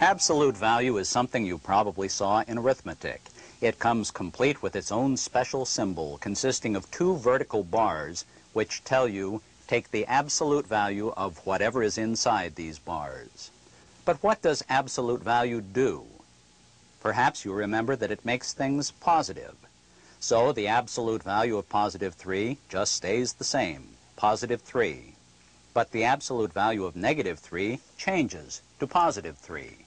Absolute value is something you probably saw in arithmetic. It comes complete with its own special symbol consisting of two vertical bars which tell you take the absolute value of whatever is inside these bars. But what does absolute value do? Perhaps you remember that it makes things positive. So the absolute value of positive 3 just stays the same, positive 3. But the absolute value of negative 3 changes to positive 3.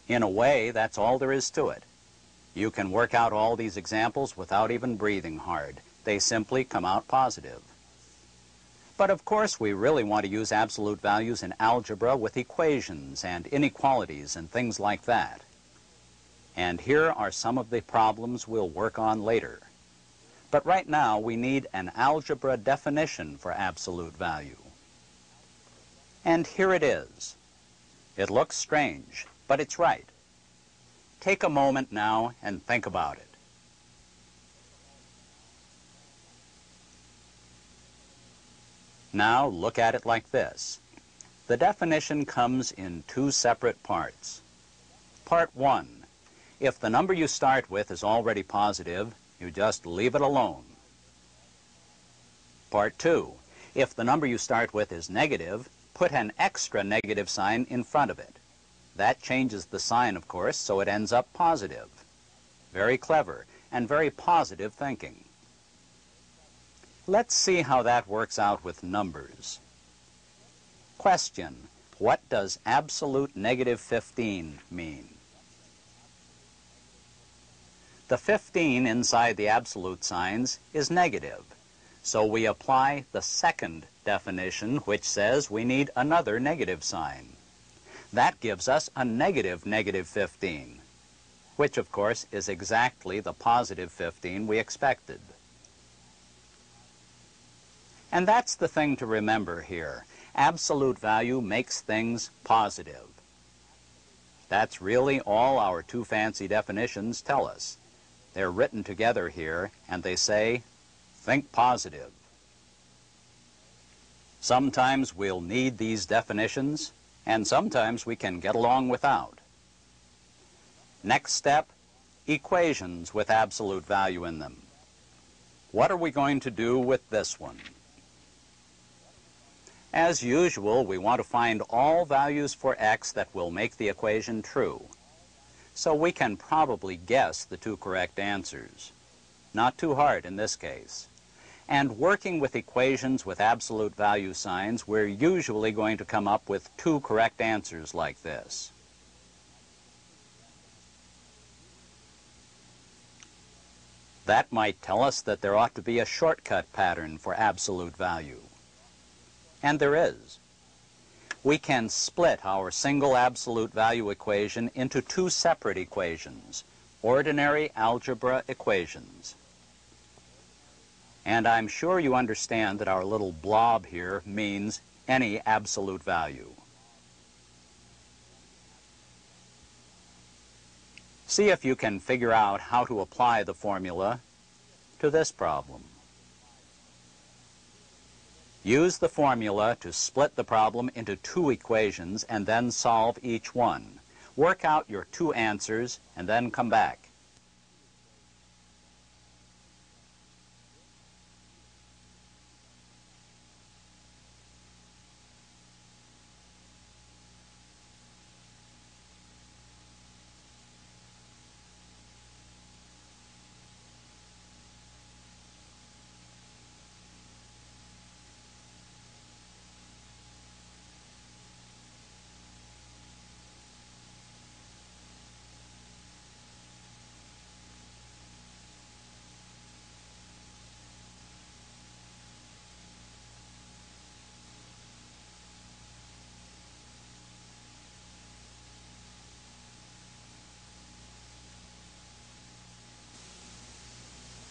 In a way, that's all there is to it. You can work out all these examples without even breathing hard. They simply come out positive. But of course, we really want to use absolute values in algebra with equations and inequalities and things like that. And here are some of the problems we'll work on later. But right now, we need an algebra definition for absolute value. And here it is. It looks strange, but it's right. Take a moment now and think about it. Now look at it like this. The definition comes in two separate parts. Part 1. If the number you start with is already positive, you just leave it alone. Part 2. If the number you start with is negative, put an extra negative sign in front of it. That changes the sign, of course, so it ends up positive. Very clever and very positive thinking. Let's see how that works out with numbers. Question: what does absolute negative 15 mean? The 15 inside the absolute signs is negative, so we apply the second definition, which says we need another negative sign. That gives us a negative 15, which of course is exactly the positive 15 we expected. And that's the thing to remember here. Absolute value makes things positive. That's really all our two fancy definitions tell us. They're written together here, and they say, think positive. Sometimes we'll need these definitions, and sometimes we can get along without. Next step, equations with absolute value in them. What are we going to do with this one? As usual, we want to find all values for x that will make the equation true. So we can probably guess the two correct answers. Not too hard in this case. And working with equations with absolute value signs, we're usually going to come up with two correct answers like this. That might tell us that there ought to be a shortcut pattern for absolute value. And there is. We can split our single absolute value equation into two separate equations, ordinary algebra equations. And I'm sure you understand that our little blob here means any absolute value. See if you can figure out how to apply the formula to this problem. Use the formula to split the problem into two equations and then solve each one. Work out your two answers and then come back.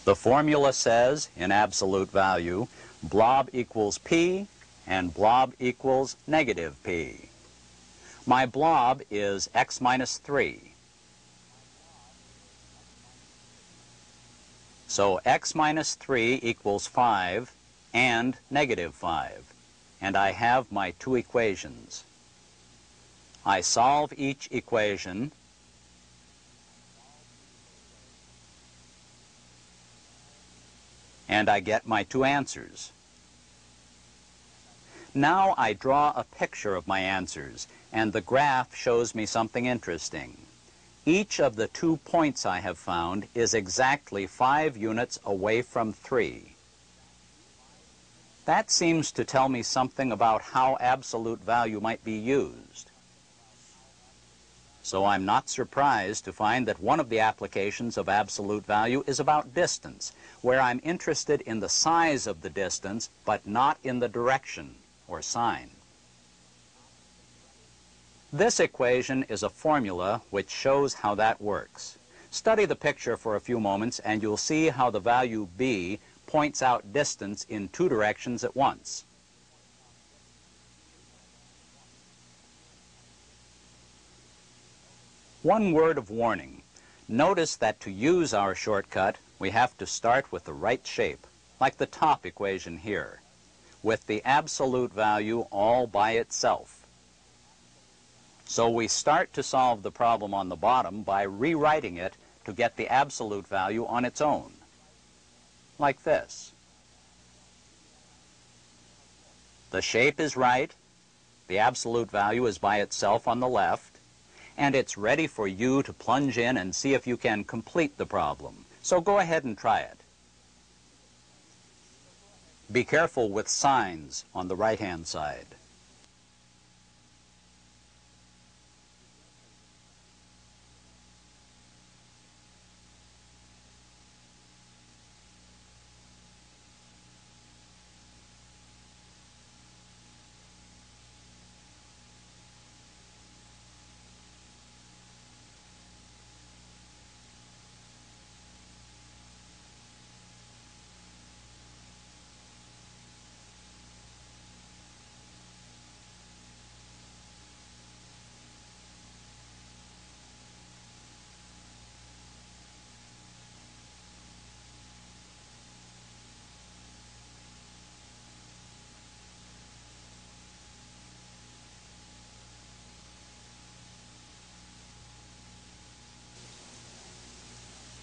The formula says, in absolute value, blob equals p and blob equals negative p. My blob is x minus 3. So x minus 3 equals 5 and negative 5. And I have my two equations. I solve each equation, and I get my two answers. Now I draw a picture of my answers, and the graph shows me something interesting. Each of the 2 points I have found is exactly 5 units away from 3. That seems to tell me something about how absolute value might be used. So I'm not surprised to find that one of the applications of absolute value is about distance, where I'm interested in the size of the distance, but not in the direction or sign. This equation is a formula which shows how that works. Study the picture for a few moments and you'll see how the value b points out distance in 2 directions at once. One word of warning. Notice that to use our shortcut, we have to start with the right shape, like the top equation here, with the absolute value all by itself. So we start to solve the problem on the bottom by rewriting it to get the absolute value on its own, like this. The shape is right, the absolute value is by itself on the left, and it's ready for you to plunge in and see if you can complete the problem. So go ahead and try it. Be careful with signs on the right-hand side.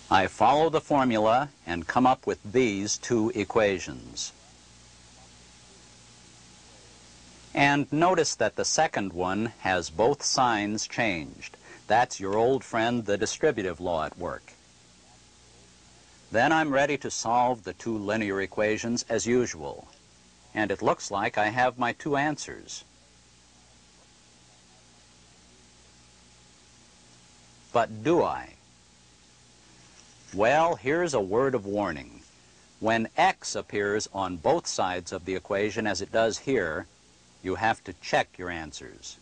I follow the formula and come up with these 2 equations. And notice that the second one has both signs changed. That's your old friend, the distributive law, at work. Then I'm ready to solve the 2 linear equations as usual. And it looks like I have my 2 answers. But do I? Well, here's a word of warning. When x appears on both sides of the equation as it does here, you have to check your answers.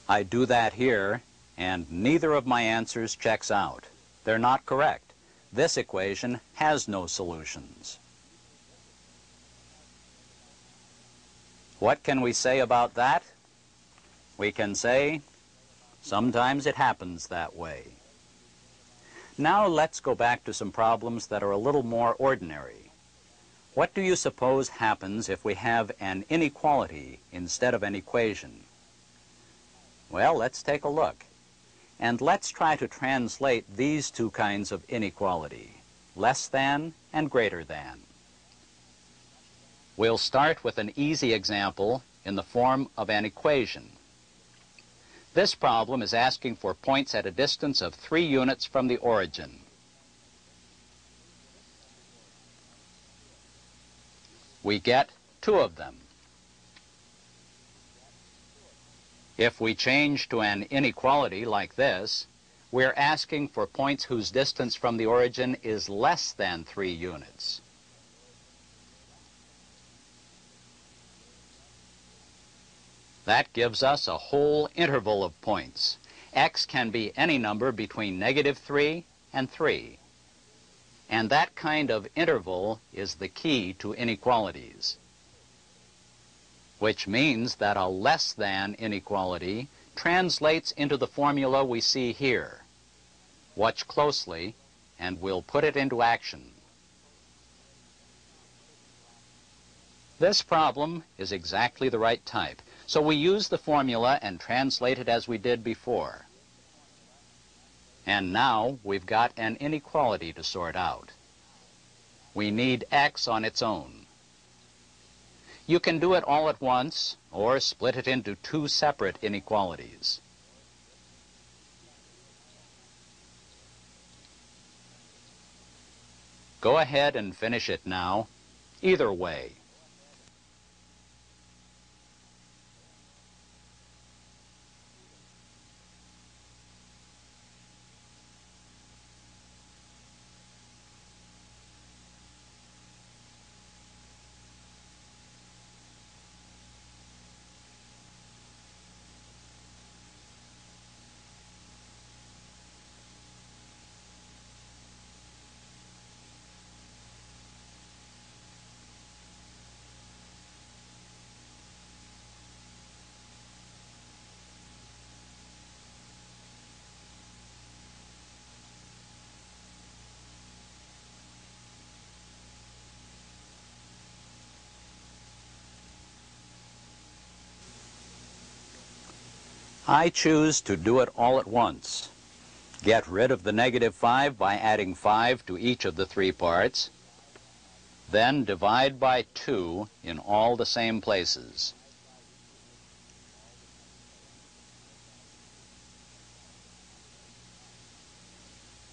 I do that here, and neither of my answers checks out. They're not correct. This equation has no solutions. What can we say about that? We can say, sometimes it happens that way. Now let's go back to some problems that are a little more ordinary. What do you suppose happens if we have an inequality instead of an equation? Well, let's take a look. And let's try to translate these 2 kinds of inequality, less than and greater than. We'll start with an easy example in the form of an equation. This problem is asking for points at a distance of 3 units from the origin. We get 2 of them. If we change to an inequality like this, we're asking for points whose distance from the origin is less than 3 units. That gives us a whole interval of points. X can be any number between -3 and 3. And that kind of interval is the key to inequalities, which means that a less than inequality translates into the formula we see here. Watch closely, and we'll put it into action. This problem is exactly the right type, so we use the formula and translate it as we did before. And now we've got an inequality to sort out. We need x on its own. You can do it all at once or split it into two separate inequalities. Go ahead and finish it now. Either way. I choose to do it all at once. Get rid of the -5 by adding 5 to each of the three parts. Then divide by 2 in all the same places.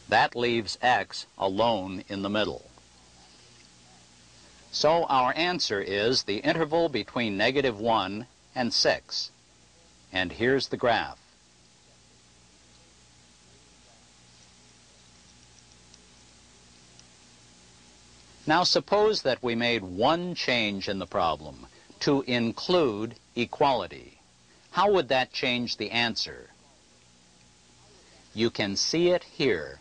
That leaves x alone in the middle. So our answer is the interval between -1 and 6. And here's the graph. Now suppose that we made one change in the problem, to include equality. How would that change the answer? You can see it here,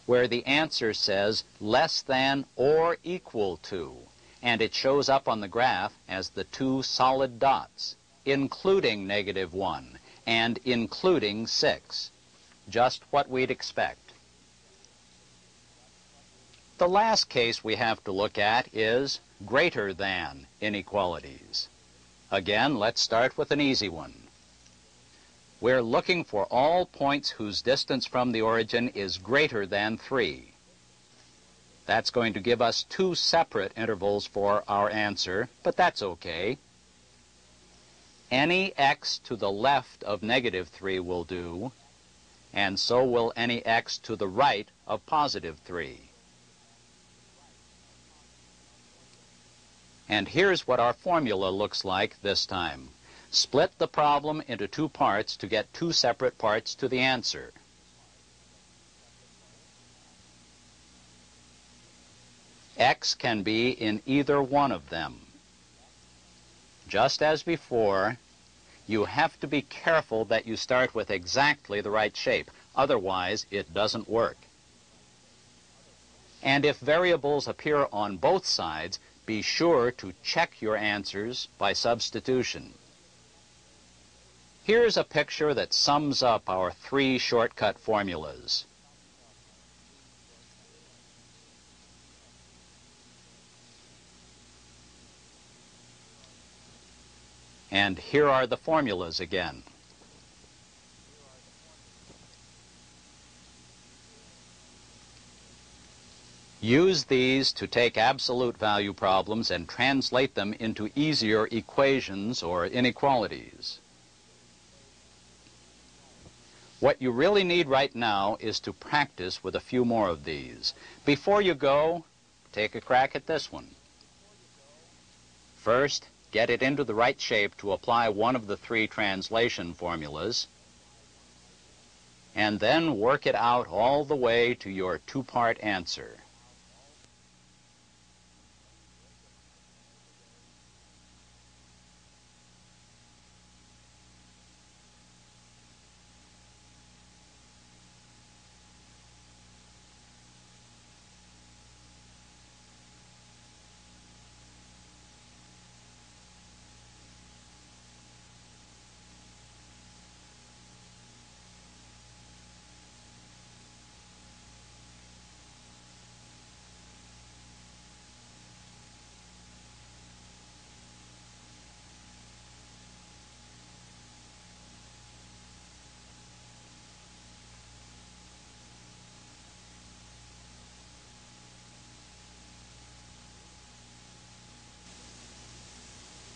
where the answer says less than or equal to, and it shows up on the graph as the two solid dots, including -1 and including 6. Just what we'd expect. The last case we have to look at is greater than inequalities. Again, let's start with an easy one. We're looking for all points whose distance from the origin is greater than 3. That's going to give us two separate intervals for our answer, but that's okay. Any x to the left of -3 will do, and so will any x to the right of +3. And here's what our formula looks like this time. Split the problem into two parts to get two separate parts to the answer. X can be in either one of them. Just as before, you have to be careful that you start with exactly the right shape. Otherwise, it doesn't work. And if variables appear on both sides, be sure to check your answers by substitution. Here's a picture that sums up our three shortcut formulas. And here are the formulas again. Use these to take absolute value problems and translate them into easier equations or inequalities. What you really need right now is to practice with a few more of these. Before you go, take a crack at this one. First, get it into the right shape to apply one of the three translation formulas, and then work it out all the way to your two-part answer.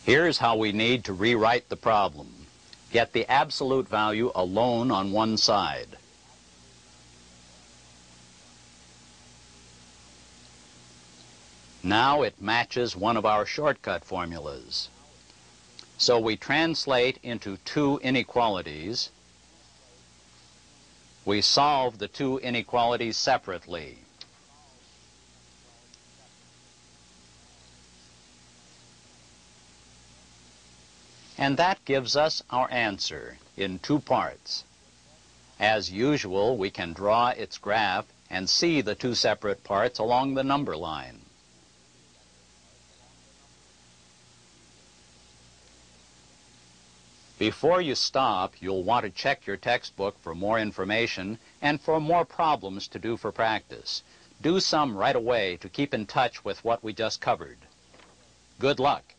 Here's how we need to rewrite the problem. Get the absolute value alone on one side. Now it matches one of our shortcut formulas. So we translate into two inequalities. We solve the two inequalities separately. And that gives us our answer in two parts. As usual, we can draw its graph and see the two separate parts along the number line. Before you stop, you'll want to check your textbook for more information and for more problems to do for practice. Do some right away to keep in touch with what we just covered. Good luck.